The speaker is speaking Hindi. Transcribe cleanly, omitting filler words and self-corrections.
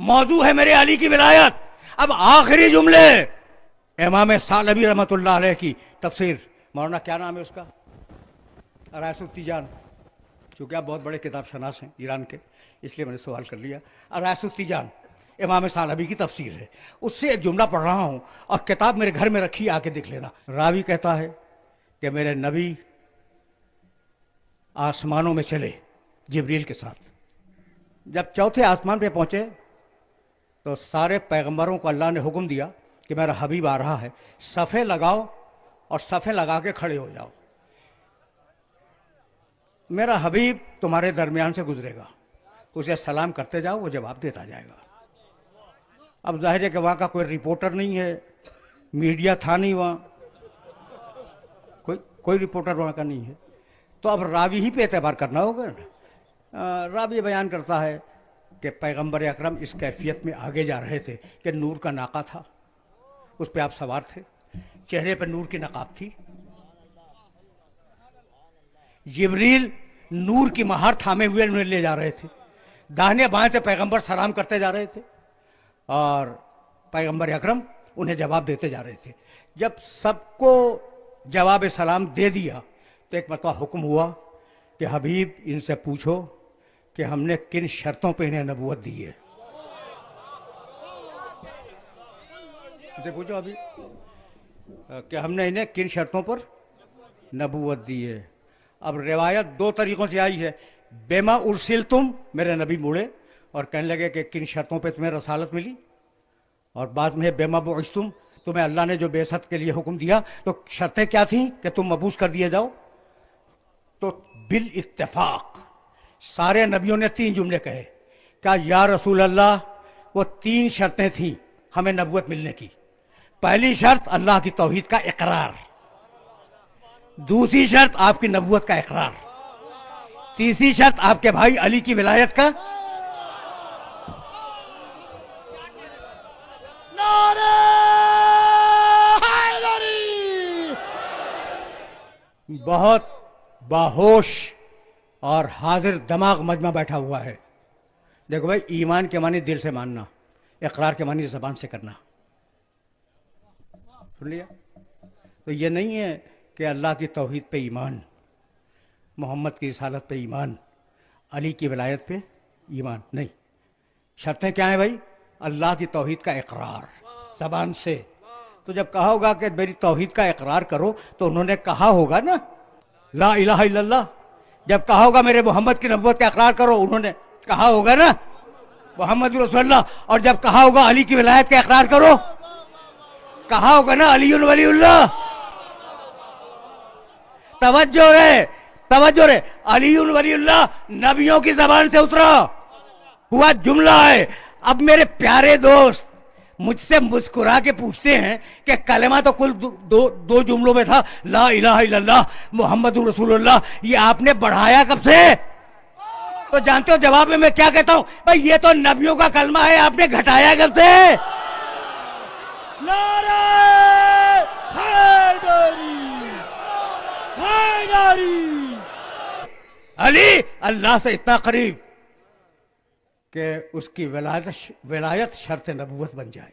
मौजू है मेरे अली की विलायत। अब आखिरी जुमले इमाम सालबी रहमतुल्लाह अलैह की तफसीर। मौलाना क्या नाम है उसका? अरायसुत्तीजान। चूंकि आप बहुत बड़े किताब शनास हैं ईरान के, इसलिए मैंने सवाल कर लिया। अरायसुत्तीजान इमाम सालबी की तफसीर है, उससे एक जुमला पढ़ रहा हूं और किताब मेरे घर में रखी, आके देख लेना। रावी कहता है कि मेरे नबी आसमानों में चले जिब्रील के साथ। जब चौथे आसमान पे पहुंचे तो सारे पैगंबरों को अल्लाह ने हुक्म दिया कि मेरा हबीब आ रहा है, सफ़े लगाओ और सफ़े लगा के खड़े हो जाओ, मेरा हबीब तुम्हारे दरमियान से गुजरेगा, उसे सलाम करते जाओ, वो जवाब देता जाएगा। अब जाहिर है कि वहाँ का कोई रिपोर्टर नहीं है, मीडिया था नहीं वहाँ, कोई रिपोर्टर वहाँ का नहीं है, तो अब रावी ही पे एतबार करना होगा ना। रावी बयान करता है कि पैगंबर अकरम इस कैफियत में आगे जा रहे थे कि नूर का नाका था, उस पर आप सवार थे, चेहरे पर नूर की नकाब थी, जिब्रील नूर की महार थामे हुए उन्हें ले जा रहे थे, दाहिने बाएं से पैगंबर सलाम करते जा रहे थे और पैगंबर अकरम उन्हें जवाब देते जा रहे थे। जब सबको जवाब सलाम दे दिया तो एक मरतबा हुक्म हुआ कि हबीब इनसे पूछो कि हमने किन शर्तों पे इन्हें नबूवत दी है। इनसे पूछो अभी कि हमने इन्हें किन शर्तों पर नबूवत दी है। अब रिवायत दो तरीकों से आई है। बेमा उर्सिल तुम, मेरे नबी मुड़े और कहने लगे कि किन शर्तों पे तुम्हें रसालत मिली, और बाद में बेमा बुइस तुम, तुम्हें अल्लाह ने जो बेसत के लिए हुक्म दिया तो शर्तें क्या थी कि तुम मबूस कर दिए जाओ। तो बिल इत्तेफाक सारे नबियों ने तीन जुमले कहे। क्या या रसूल अल्लाह, वो तीन शर्तें थी हमें नबूवत मिलने की। पहली शर्त अल्लाह की तौहीद का इकरार, दूसरी शर्त आपकी नबूवत का इकरार, तीसरी शर्त आपके भाई अली की विलायत का। बहुत बाहोश और हाजिर दिमाग मजमा बैठा हुआ है। देखो भाई, ईमान के मानी दिल से मानना, इकरार के मानी ज़बान से करना। सुन लिया? तो ये नहीं है कि अल्लाह की तौहीद पे ईमान, मोहम्मद की रिसालत पे ईमान, अली की विलायत पे ईमान नहीं। शर्तें क्या हैं भाई? अल्लाह की तौहीद का इकरार ज़बान से। तो जब कहा होगा कि मेरी तौहीद का इकरार करो तो उन्होंने कहा होगा ना ला इलाहा इल्लल्लाह। जब कहा होगा मेरे मोहम्मद की नबूवत का इकरार करो, उन्होंने कहा होगा ना मोहम्मद रसूलुल्लाह। और जब कहा होगा अली की विलायत का इकरार करो, कहा होगा ना अली वलीउल्लाह। तवज्जो रे, अली वलीउल्लाह नबियों की जबान से उतरा हुआ जुमला है। अब मेरे प्यारे दोस्त मुझसे मुस्कुरा के पूछते हैं कि कलमा तो कुल दो जुमलों में था, ला इलाहा इल्लल्लाह मोहम्मद रसूलुल्लाह, ये आपने बढ़ाया कब से? तो जानते हो जवाब में मैं क्या कहता हूं? भाई ये तो नबियों का कलमा है, आपने घटाया कब से? नारे हैदरी। अली अल्लाह से इतना करीब कि उसकी विलायत शर्त नबूवत बन जाए।